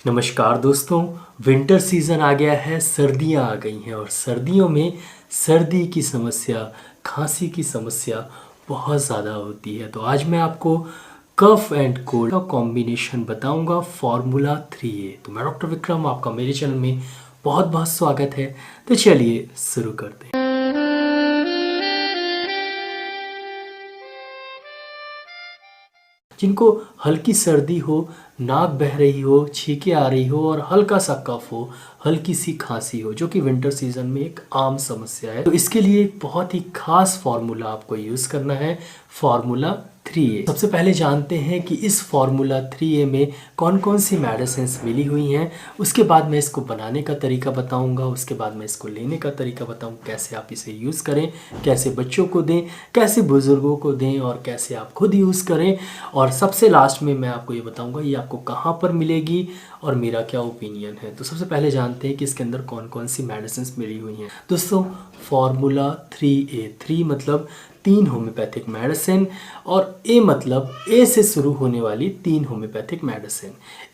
नमस्कार दोस्तों। Winter season आ गया है, सर्दियां आ गई हैं और सर्दियों में सर्दी की समस्या, खांसी की समस्या बहुत ज़्यादा होती है। तो आज मैं आपको कफ एंड कोल्ड का कॉम्बिनेशन बताऊंगा, फार्मूला 3A। तो मैं डॉक्टर विक्रम, आपका मेरे चैनल में बहुत बहुत स्वागत है। तो चलिए शुरू करते हैं। जिनको हल्की सर्दी हो, नाक बह रही हो, छींके आ रही हो और हल्का सा कफ हो, हल्की सी खांसी हो, जो कि विंटर सीजन में एक आम समस्या है, तो इसके लिए एक बहुत ही खास फार्मूला आपको यूज़ करना है, फार्मूला 3A। सबसे पहले जानते हैं कि इस फार्मूला 3A में कौन कौन सी मेडिसिन्स मिली हुई हैं। उसके बाद मैं इसको बनाने का तरीका बताऊंगा, उसके बाद मैं इसको लेने का तरीका बताऊंगा, कैसे आप इसे यूज़ करें, कैसे बच्चों को दें, कैसे बुज़ुर्गों को दें और कैसे आप खुद यूज़ करें। और सबसे लास्ट में मैं आपको ये बताऊंगा ये आपको कहाँ पर मिलेगी और मेरा क्या ओपिनियन है। तो सबसे पहले जानते हैं कि इसके अंदर कौन कौन सी मेडिसिन्स मिली हुई हैं। दोस्तों, फार्मूला 3A, 3 मतलब 3 होम्योपैथिक मेडिसिन और ए मतलब ए से शुरू होने वाली 3 homeopathic medicine.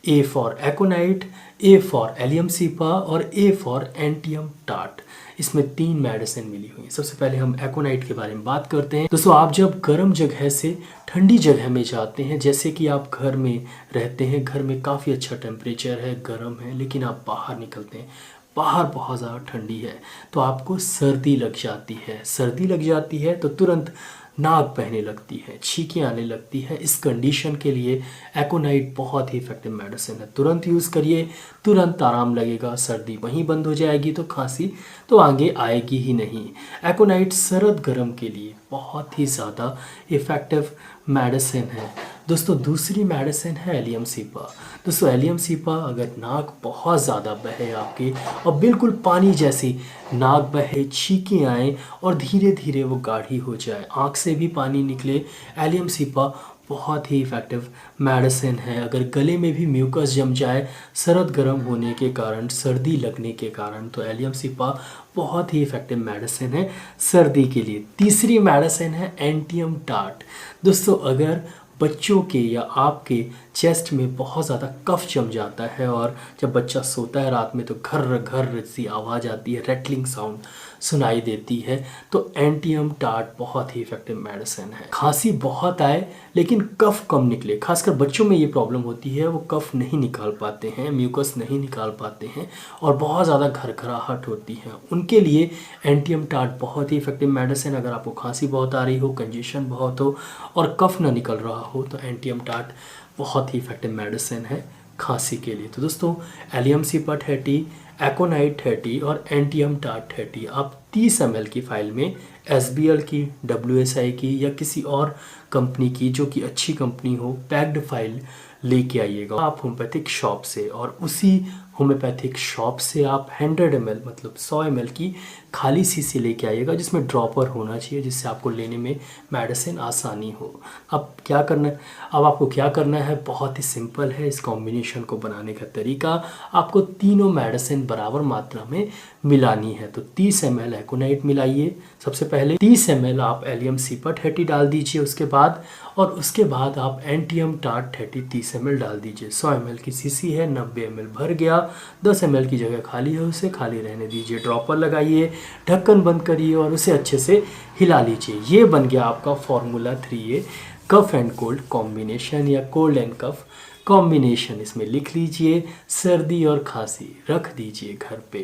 A for aconite, A for allium cepa और ए फॉर एंटियम टाट। इसमें 3 मेडिसिन मिली हुई हैं। सबसे पहले हम एकोनाइट के बारे में बात करते हैं। दोस्तों, आप जब गर्म जगह से ठंडी जगह में जाते हैं, जैसे कि आप घर में रहते हैं, घर में काफ़ी अच्छा टेम्परेचर है, गर्म है, लेकिन आप बाहर निकलते हैं, बाहर बहुत ज़्यादा ठंडी है, तो आपको सर्दी लग जाती है। सर्दी लग जाती है तो तुरंत नाक बहने लगती है, छींकें आने लगती है। इस कंडीशन के लिए एकोनाइट बहुत ही इफेक्टिव मेडिसिन है। तुरंत यूज़ करिए, तुरंत आराम लगेगा, सर्दी वहीं बंद हो जाएगी, तो खांसी तो आगे आएगी ही नहीं। एकोनाइट सर्द गर्म के लिए बहुत ही ज़्यादा इफ़ेक्टिव मेडिसिन है। दोस्तों, दूसरी मेडिसिन है एलियम सीपा। दोस्तों, एलियम सीपा अगर नाक बहुत ज़्यादा बहे आपके और बिल्कुल पानी जैसी नाक बहे, छींकें आए और धीरे धीरे वो गाढ़ी हो जाए, आँख से भी पानी निकले, एलियम सीपा बहुत ही इफ़ेक्टिव मेडिसिन है। अगर गले में भी म्यूकस जम जाए सर्द गर्म होने के कारण, सर्दी लगने के कारण, तो एलियम सीपा बहुत ही इफ़ेक्टिव मेडिसिन है सर्दी के लिए। तीसरी मेडिसिन है एंटियम टाट। दोस्तों, अगर बच्चों के या आपके चेस्ट में बहुत ज़्यादा कफ जम जाता है और जब बच्चा सोता है रात में तो घर घर सी आवाज़ आती है, रैटलिंग साउंड सुनाई देती है, तो एंटियम टाट बहुत ही इफेक्टिव मेडिसिन है। खांसी बहुत आए लेकिन कफ कम निकले, खासकर बच्चों में ये प्रॉब्लम होती है, वो कफ नहीं निकाल पाते हैं, म्यूकस नहीं निकाल पाते हैं और बहुत ज़्यादा घरघराहट होती है, उनके लिए एंटियम टाट बहुत ही इफेक्टिव मेडिसिन। अगर आपको खांसी बहुत आ रही हो, कंजेशन बहुत हो और कफ ना निकल रहा हो, तो एंटियम टाट बहुत ही इफेक्टिव मेडिसिन है खांसी के लिए। तो दोस्तों, एलियम सीपा 30, एकोनाइट 30 और एंटियम टाट 30 आप 30 ml की फाइल में SBL की, WSI की या किसी और कंपनी की जो कि अच्छी कंपनी हो, पैक्ड फाइल लेके आइएगा आप होम्योपैथिक शॉप से, और उसी होम्योपैथिक शॉप से आप 100 ml मतलब 100 ml की खाली शीशी लेके आइएगा, जिसमें ड्रॉपर होना चाहिए, जिससे आपको लेने में मेडिसिन आसानी हो। अब क्या करना है, अब आपको क्या करना है, बहुत ही सिंपल है इस कॉम्बिनेशन को बनाने का तरीका। आपको तीनों मेडिसिन बराबर मात्रा में मिलानी है। तो 30 ml एकोनाइट मिलाइए सबसे पहले, 30 ml आप एलियम सीपा 30 डाल दीजिए उसके बाद, और उसके बाद आप एंटियम टाट 30 ml डाल दीजिए। 100 ml की शीशी है, 90 ml भर गया, 10 ml की जगह खाली है, उसे खाली रहने दीजिए। ड्रॉपर लगाइए, ढक्कन बंद करिए और उसे अच्छे से हिला लीजिए। ये बन गया आपका formula 3A cough and cold combination या कोल्ड एंड कफ कॉम्बिनेशन। इसमें लिख लीजिए, सर्दी और खांसी रख दीजिए घर पे।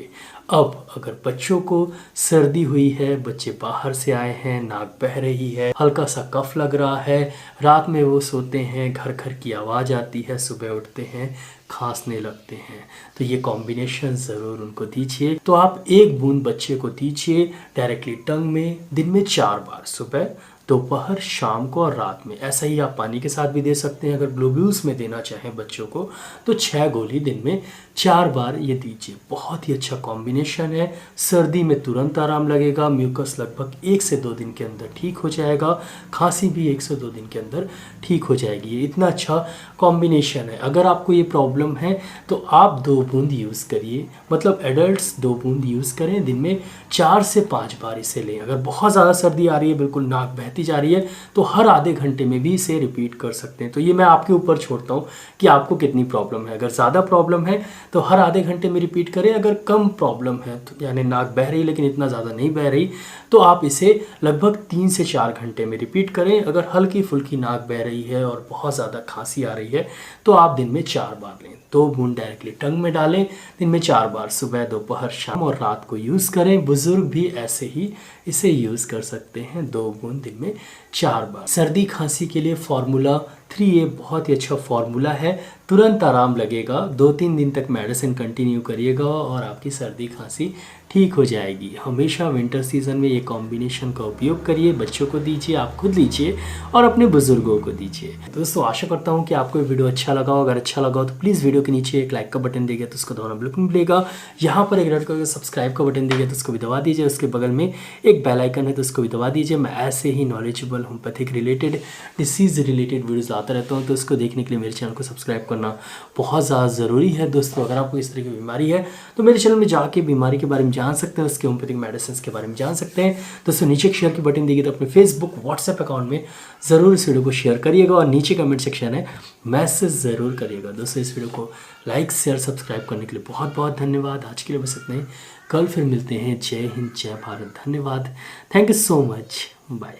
अब अगर बच्चों को सर्दी हुई है, बच्चे बाहर से आए हैं, नाक बह रही है, हल्का सा कफ लग रहा है, रात में वो सोते हैं, घर घर की आवाज़ आती है, सुबह उठते हैं खांसने लगते हैं, तो ये कॉम्बिनेशन ज़रूर उनको दीजिए। तो आप 1 बूंद बच्चे को दीजिए डायरेक्टली टंग में, दिन में 4 बार, सुबह, दोपहर, शाम को और रात में। ऐसा ही आप पानी के साथ भी दे सकते हैं। अगर ग्लोब्यूल्स में देना चाहें बच्चों को तो 6 गोली दिन में 4 बार ये दीजिए। बहुत ही अच्छा कॉम्बिनेशन है, सर्दी में तुरंत आराम लगेगा, म्यूकस लगभग 1 से 2 दिन के अंदर ठीक हो जाएगा, खांसी भी 1 से 2 दिन के अंदर ठीक हो जाएगी। ये इतना अच्छा कॉम्बिनेशन है। अगर आपको ये प्रॉब्लम है तो आप 2 बूंद यूज़ करिए, मतलब एडल्ट्स 2 बूंद यूज़ करें, दिन में 4 से 5 बार इसे लें। अगर बहुत ज़्यादा सर्दी आ रही है, बिल्कुल नाक बहती बढ़ती जा रही है तो हर आधे घंटे में भी इसे रिपीट कर सकते हैं। तो ये मैं आपके ऊपर छोड़ता हूँ कि आपको कितनी प्रॉब्लम है। अगर ज़्यादा प्रॉब्लम है तो हर आधे घंटे में रिपीट करें, अगर कम प्रॉब्लम है तो यानी नाक बह रही लेकिन इतना ज़्यादा नहीं बह रही तो आप इसे लगभग 3 से 4 घंटे में रिपीट करें। अगर हल्की फुल्की नाक बह रही है और बहुत ज़्यादा खांसी आ रही है तो आप दिन में 4 बार लें। 2 बूंद डायरेक्टली टंग में डालें, दिन में 4 बार, सुबह, दोपहर, शाम और रात को यूज़ करें। बुजुर्ग भी ऐसे ही इसे यूज़ कर सकते हैं, 2 बूंद दिन में 4 बार। सर्दी खांसी के लिए फार्मूला 3A बहुत ही अच्छा फार्मूला है, तुरंत आराम लगेगा। 2-3 दिन तक मेडिसिन कंटिन्यू करिएगा और आपकी सर्दी खांसी ठीक हो जाएगी। हमेशा विंटर सीजन में ये कॉम्बिनेशन का उपयोग करिए, बच्चों को दीजिए, आप खुद लीजिए और अपने बुजुर्गों को दीजिए। तो दोस्तों आशा करता हूँ कि आपको ये वीडियो अच्छा लगा हो। अगर अच्छा लगा हो तो प्लीज़ वीडियो के नीचे एक लाइक का बटन देगा तो उसको दबाना बिल्कुल मिलेगा। यहाँ पर एक रेड कलर का सब्सक्राइब का बटन देगा तो उसको भी दबा दीजिए। उसके बगल में एक बेल आइकन है तो उसको भी दबा दीजिए। मैं ऐसे ही knowledgeable homeopathic related, disease related videos आता रहता हूँ, तो उसको देखने के लिए मेरे चैनल को सब्सक्राइब करना बहुत ज़्यादा ज़रूरी है। दोस्तों अगर आपको इस तरह की बीमारी है तो मेरे चैनल में जाके बीमारी के बारे में जान सकते हैं, उसके होम्योपैथिक मेडिसिन के बारे में जान सकते हैं। दोस्तों नीचे एक शेयर की बटन देगी तो अपने फेसबुक, व्हाट्सएप अकाउंट में ज़रूर इस वीडियो को शेयर करिएगा और नीचे कमेंट सेक्शन है, मैसेज ज़रूर करिएगा। दोस्तों इस वीडियो को लाइक, शेयर, सब्सक्राइब करने के लिए बहुत बहुत धन्यवाद। आज के लिए बस इतना ही, कल फिर मिलते हैं। जय हिंद, जय भारत, धन्यवाद, thank you so much, bye.